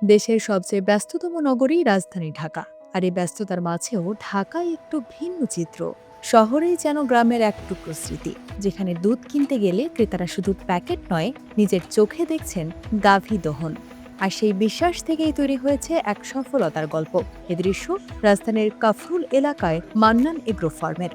দেশের সবচেয়ে ব্যস্ততম নগরী রাজধানী ঢাকা। আর এই ব্যস্ততার মাঝেও ঢাকায় একটু ভিন্ন চিত্র। শহরেই যেন গ্রামের এক টুকরো স্মৃতি, যেখানে দুধ কিনতে গেলে ক্রেতারা শুধু প্যাকেট নয়, নিজের চোখে দেখছেন গাভী দহন। আর সেই বিশ্বাস থেকেই তৈরি হয়েছে এক সফলতার গল্প। এ দৃশ্য রাজধানীর কাফরুল এলাকায় মান্নান এগ্রো ফার্মের।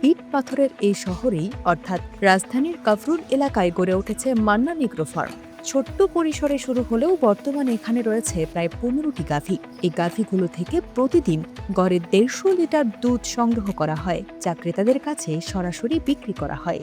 ইট পাথরের এই শহরেই অর্থাৎ রাজধানীর কাফরুল এলাকায় গড়ে উঠেছে মান্নান এগ্রো ফার্ম। ছোট্ট পরিসরে শুরু হলেও বর্তমানে এখানে রয়েছে প্রায় 15টি গাভী। এই গাভীগুলো থেকে প্রতিদিন গড়ে 150 লিটার দুধ সংগ্রহ করা হয়, যা ক্রেতাদের কাছে সরাসরি বিক্রি করা হয়।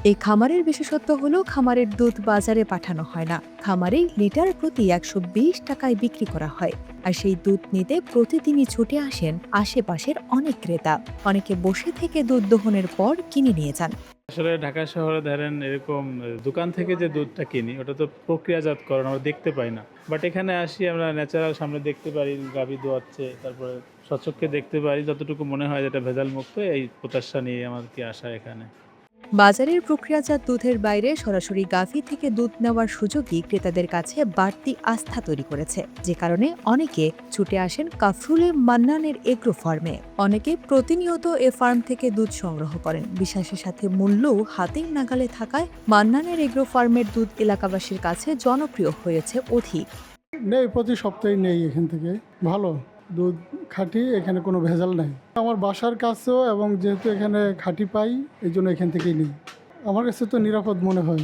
এই খামারের বিশেষত্ব হলো খামারের দুধ বাজারে পাঠানো হয় না, খামারেই লিটার প্রতি 120 টাকায় বিক্রি করা হয়। আর সেই দুধ নিতে প্রতিদিনই ছুটে আসেন আশেপাশের অনেক ক্রেতা। অনেকে বসে থেকে দুধ দহনের পর কিনে নিয়ে যান। আসলে ঢাকা শহরে ধরেন এরকম দোকান থেকে যে দুধটা কিনি ওটা তো প্রক্রিয়াজাতকরণ আমরা দেখতে পাই না, বাট এখানে আসি আমরা ন্যাচারাল সামনে দেখতে পারি, গাভী দোয়াচ্ছে, তারপরে স্বচক্ষে দেখতে পারি, যতটুকু মনে হয় যেটা ভেজাল মুক্ত, এই প্রত্যাশা নিয়ে আমাদেরকে আসা এখানে। বাজারের প্রক্রিয়াজাত দুধের বাইরে সরাসরি গাভী থেকে দুধ নেওয়ার সুযোগই ক্রেতাদের কাছে বাড়তি আস্থা তৈরি করেছে, যে কারণে অনেকে ছুটে আসেন কাফরুলে মান্নানের এগ্রো ফার্মে। অনেকে প্রতিনিয়ত এ ফার্ম থেকে দুধ সংগ্রহ করেন। বিশ্বাসের সাথে মূল্যও হাতের নাগালে থাকায় মান্নানের এগ্রো ফার্মের দুধ এলাকাবাসীর কাছে জনপ্রিয় হয়েছে অধিক। নেই, প্রতি সপ্তাহে নেই এখান থেকে। ভালো দুধ, খাঁটি, এখানে কোনো ভেজাল নাই। আমার বাসার কাছেও, এবং যেহেতু এখানে খাঁটি পাই, এই জন্য এখান থেকেই নিই। আমার কাছে তো নিরাপদ মনে হয়।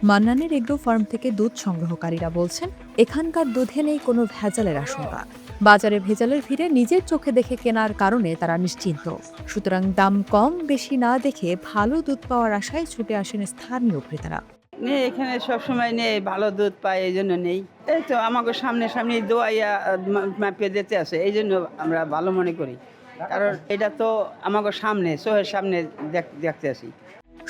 মান্নানের এগ্রো ফার্ম থেকে দুধ সংগ্রহকারীরা বলছেন, এখানকার দুধে নেই কোনো ভেজালের আশঙ্কা। বাজারে ভেজালের ভিড়ে নিজের চোখে দেখে কেনার কারণে তারা নিশ্চিন্ত। সুতরাং দাম কম বেশি না দেখে ভালো দুধ পাওয়ার আশায় ছুটে আসেন স্থানীয় ক্রেতারা। নেই, এখানে সবসময় নেই, ভালো দুধ পাই, এই জন্য নেই। এই তো আমাকে সামনে সামনে দোয়াইয়া মাপিয়ে দিতে আছে, এই জন্য আমরা ভালো মনে করি। কারণ এটা তো আমাকে সামনে, চোখের সামনে দেখতে আসি।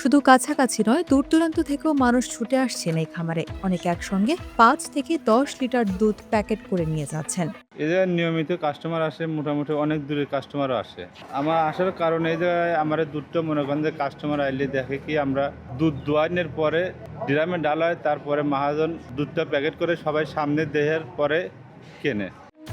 শুধু কাছাকাছি নয়, দূর দূরান্ত থেকেও মানুষ ছুটে আসছেন এই খামারে। অনেকে একসঙ্গে 5 থেকে 10 লিটার দুধ প্যাকেট করে নিয়ে যাচ্ছেন। এদের নিয়মিত কাস্টমার আসে, মোটামুটি অনেক দূরের কাস্টমারও আসে। আমার আসার কারণ এই যে আমার দুধটা মনে করেন যে কাস্টমার আইলে দেখে কি আমরা দুধ দোয়ানোর পরে ড্রামে ডালা হয়, তারপরে মহাজন দুধটা প্যাকেট করে সবাই সামনে দেহের পরে কেনে।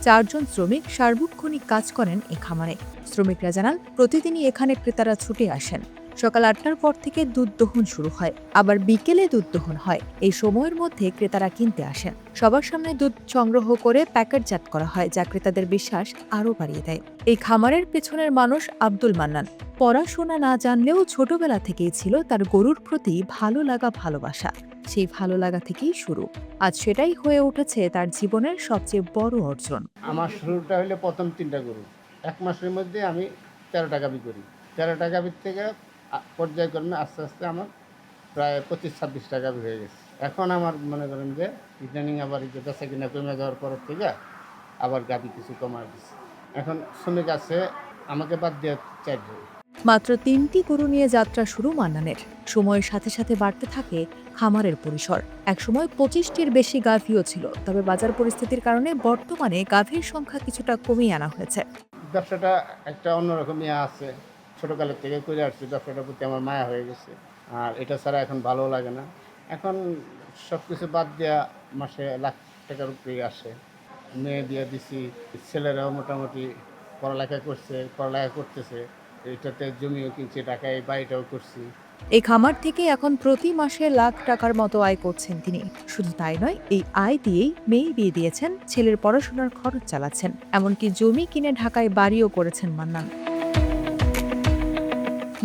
4 জন শ্রমিক সার্বক্ষণিক কাজ করেন এই খামারে। শ্রমিকরা জানান, প্রতিদিনই এখানে ক্রেতারা ছুটে আসেন। সকাল 8টার পর থেকে দুধ দহন শুরু হয়, আবার বিকেলে দুধ দহন হয়। এই সময়ের মধ্যে ক্রেতারা কিনতে আসেন। সবার সামনে দুধ সংগ্রহ করে প্যাকেটজাত করা হয়, যা ক্রেতাদের বিশ্বাস আরও বাড়িয়ে দেয়। এই খামারের পেছনের মানুষ আব্দুল মান্নান। পড়াশোনা না জানলেও ছোটবেলা থেকেই ছিল তার গরুর প্রতি ভালো লাগা, ভালোবাসা। সেই ভালো লাগা থেকেই শুরু। আজ সেটাই হয়ে উঠেছে তার জীবনের সবচেয়ে বড় অর্জন। আমার শুরুটা হইলে প্রথম 3টা গরু, 1 মাসের মধ্যে আমি 13টা গাভী করি। 13টা গাভীর থেকে পর্যায়ক্রমে আস্তে আস্তে আমার প্রায় 25-26টা গাভী হয়ে গেছে। এখন আমার মনে করেন যে ইদানিং আবার বেচা কিনা কমে যাওয়ার পর থেকে আবার গাভী কিছু কমা দিচ্ছে। এখন শ্রমিক আছে আমাকে বাদ দিয়ে 4 জন। মাত্র 3টি গরু নিয়ে যাত্রা শুরু মান্নানের। সময়ের সাথে সাথে বাড়তে থাকে খামারের পরিসর। একসময় 25টির বেশি গাভীও ছিল, তবে বাজার পরিস্থিতির কারণে বর্তমানে গাভীর সংখ্যা কিছুটা কমিয়ে আনা হয়েছে। ব্যবসাটা একটা অন্যরকম আছে, ছোটোকালের থেকে করে আসছি, ব্যবসাটার প্রতি আমার মায়া হয়ে গেছে। আর এটা ছাড়া এখন ভালো লাগে না। এখন সব কিছু বাদ দেওয়া মাসে লাখ টাকার উপরে আসে। মেয়ে দিয়ে দিছি, ছেলেরাও মোটামুটি পড়ালেখা করতেছে, এটাতে জমিও কিনছে, টাকায় বাড়িটাও করছি। এই খামার থেকে এখন প্রতি মাসে লাখ টাকার মতো আয় করছেন তিনি। শুধু তাই নয়, এই আয় দিয়েই মেয়ে বিয়ে দিয়েছেন, ছেলের পড়াশোনার খরচ চালাচ্ছেন, এমনকি জমি কিনে ঢাকায় বাড়িও করেছেন মান্নান।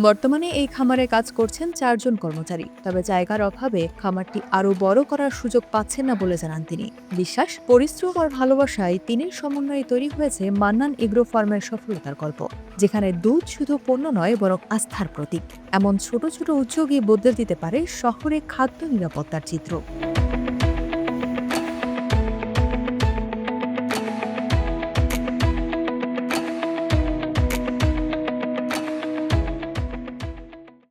বর্তমানে এই খামারে কাজ করছেন 4 জন কর্মচারী। তবে জায়গার অভাবে খামারটি আরও বড় করার সুযোগ পাচ্ছেন না বলে জানান তিনি। বিশ্বাস, পরিশ্রম আর ভালোবাসায় তিনের সমন্বয়ে তৈরি হয়েছে মান্নান এগ্রো ফার্মের সফলতার গল্প, যেখানে দুধ শুধু পণ্য নয় বরং আস্থার প্রতীক। এমন ছোট ছোট উদ্যোগই বদলে দিতে পারে শহরে খাদ্য নিরাপত্তার চিত্র।